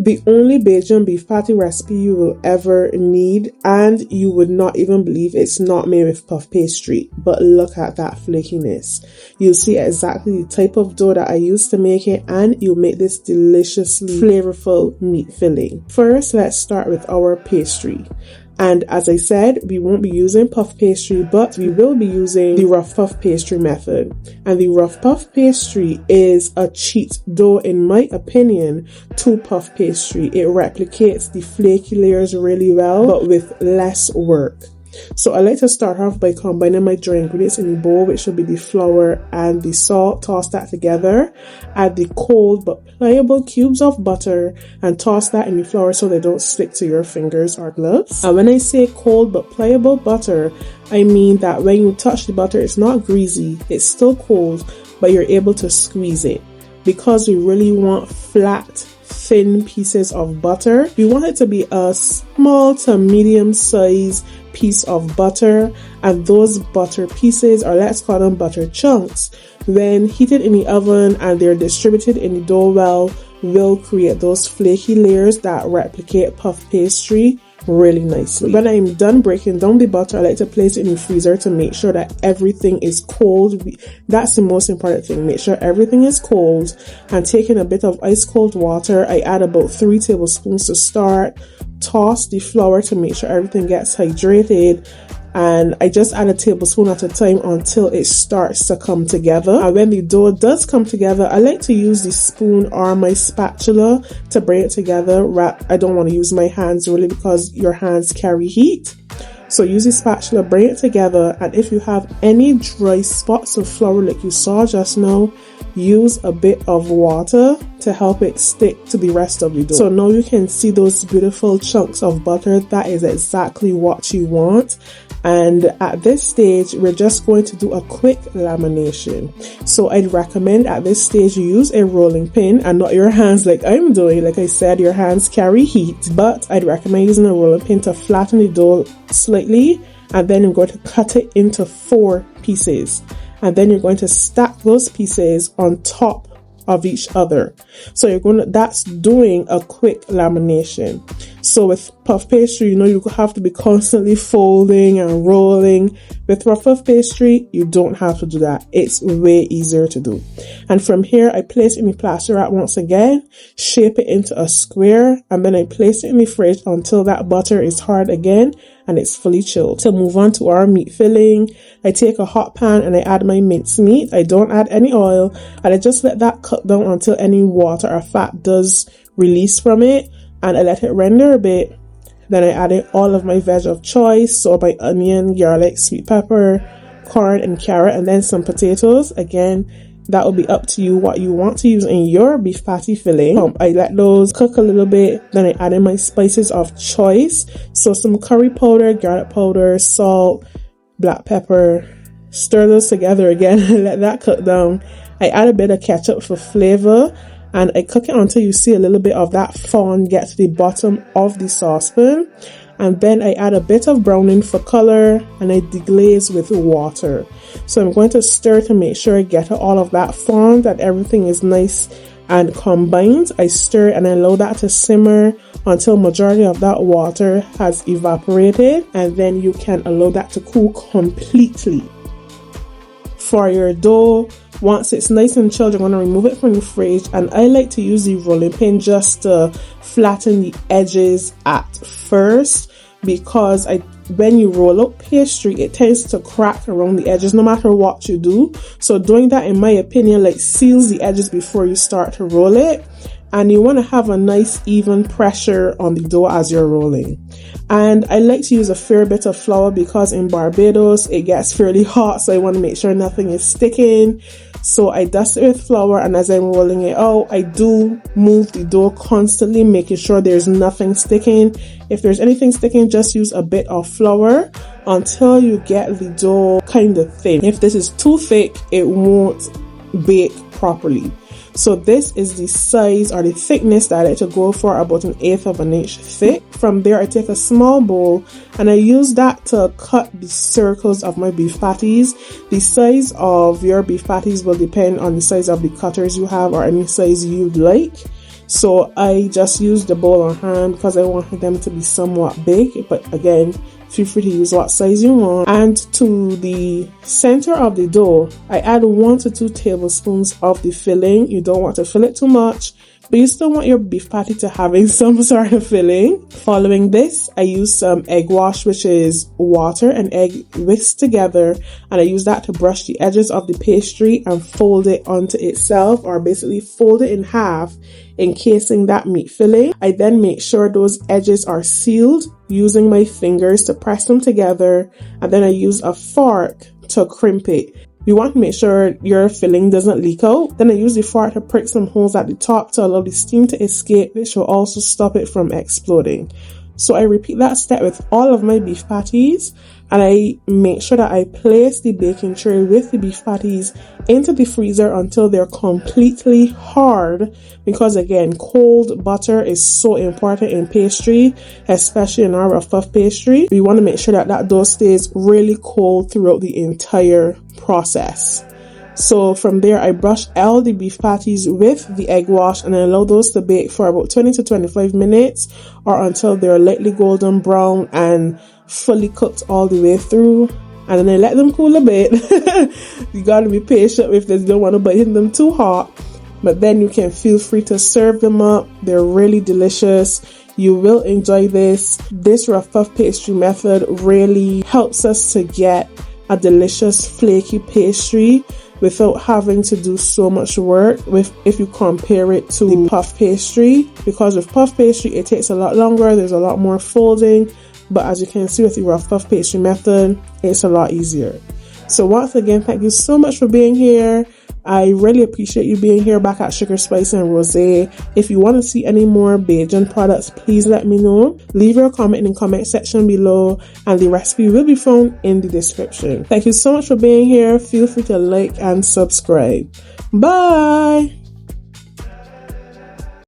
The only Bajan beef patty recipe you will ever need, and you would not even believe it's not made with puff pastry. But look at that flakiness. You'll see exactly the type of dough that I used to make it, and you'll make this deliciously flavorful meat filling. First, let's start with our pastry. And as I said, we won't be using puff pastry, but we will be using the rough puff pastry method. And the rough puff pastry is a cheat dough, in my opinion, to puff pastry. It replicates the flaky layers really well, but with less work. So I like to start off by combining my dry ingredients in the bowl, which will be the flour and the salt. Toss that together. Add the cold but pliable cubes of butter and toss that in the flour so they don't stick to your fingers or gloves. And when I say cold but pliable butter, I mean that when you touch the butter, it's not greasy, it's still cold, but you're able to squeeze it. Because we really want flat, thin pieces of butter, we want it to be a small to medium size piece of butter, and those butter pieces, or let's call them butter chunks, when heated in the oven and they're distributed in the dough well, will create those flaky layers that replicate puff pastry really nicely. When I'm done breaking down the butter, I like to place it in the freezer to make sure that everything is cold. That's the most important thing. Make sure everything is cold. And taking a bit of ice cold water, I add about 3 tablespoons to start. Toss the flour to make sure everything gets hydrated, and I just add a tablespoon at a time until it starts to come together. And when the dough does come together, I like to use the spoon or my spatula to bring it together. I don't want to use my hands really because your hands carry heat. So use the spatula, bring it together, and if you have any dry spots of flour like you saw just now, use a bit of water to help it stick to the rest of the dough. So now you can see those beautiful chunks of butter. That is exactly what you want. And at this stage, we're just going to do a quick lamination. So I'd recommend at this stage you use a rolling pin and not your hands like I'm doing. Like I said, your hands carry heat, but I'd recommend using a rolling pin to flatten the dough slightly, and then I'm going to cut it into 4 pieces. And then you're going to stack those pieces on top of each other. So that's doing a quick lamination. So with puff pastry, you have to be constantly folding and rolling. With rough puff pastry, you don't have to do that. It's way easier to do. And from here, I place it in the plastic wrap once again, shape it into a square, and then I place it in the fridge until that butter is hard again and it's fully chilled. To move on to our meat filling, I take a hot pan and I add my minced meat. I don't add any oil, and I just let that cook down until any water or fat does release from it, and I let it render a bit. Then I add in all of my veg of choice, so my onion, garlic, sweet pepper, corn, and carrot, and then some potatoes. Again, that will be up to you what you want to use in your beef patty filling. I let those cook a little bit, then I add in my spices of choice. So some curry powder, garlic powder, salt, black pepper. Stir those together again and let that cook down. I add a bit of ketchup for flavor, and I cook it until you see a little bit of that fond get to the bottom of the saucepan. And then I add a bit of browning for color, and I deglaze with water. So I'm going to stir to make sure I get all of that fond, that everything is nice and combined. I stir and I allow that to simmer until majority of that water has evaporated, and then you can allow that to cool completely. For your dough, once it's nice and chilled, you're going to remove it from the fridge, and I like to use the rolling pin just to flatten the edges at first, because when you roll out pastry, it tends to crack around the edges no matter what you do. So doing that, in my opinion, seals the edges before you start to roll it. And you want to have a nice even pressure on the dough as you're rolling. And I like to use a fair bit of flour because in Barbados it gets fairly hot, so I want to make sure nothing is sticking. So I dust it with flour, and as I'm rolling it out, I do move the dough constantly, making sure there's nothing sticking. If there's anything sticking, just use a bit of flour until you get the dough kind of thin. If this is too thick, it won't bake properly. So this is the size or the thickness that I like to go for, about 1/8 of an inch thick. From there, I take a small bowl and I use that to cut the circles of my beef patties. The size of your beef patties will depend on the size of the cutters you have or any size you'd like. So I just used the bowl on hand because I wanted them to be somewhat big, but again, feel free to use what size you want. And to the center of the dough, I add 1 to 2 tablespoons of the filling. You don't want to fill it too much, but you still want your beef patty to having some sort of filling. Following this, I use some egg wash, which is water and egg whisked together, and I use that to brush the edges of the pastry and fold it onto itself, or basically fold it in half, encasing that meat filling. I then make sure those edges are sealed using my fingers to press them together, and then I use a fork to crimp it. You want to make sure your filling doesn't leak out. Then I use the fork to prick some holes at the top to allow the steam to escape, which will also stop it from exploding. So I repeat that step with all of my beef patties, and I make sure that I place the baking tray with the beef patties into the freezer until they're completely hard, because again, cold butter is so important in pastry, especially in our rough puff pastry. We want to make sure that that dough stays really cold throughout the entire process. So from there, I brush all the beef patties with the egg wash and I allow those to bake for about 20 to 25 minutes, or until they're lightly golden brown and fully cooked all the way through. And then I let them cool a bit. You gotta be patient with this, you don't want to bite them too hot. But then you can feel free to serve them up. They're really delicious. You will enjoy this. This rough puff pastry method really helps us to get a delicious flaky pastry without having to do so much work if you compare it to the puff pastry, because with puff pastry it takes a lot longer, there's a lot more folding, but as you can see with the rough puff pastry method, it's a lot easier. So once again, thank you so much for being here. I really appreciate you being here back at Sugar Spice and Rosé. If you want to see any more Bajan products, please let me know. Leave your comment in the comment section below, and the recipe will be found in the description. Thank you so much for being here. Feel free to like and subscribe. Bye!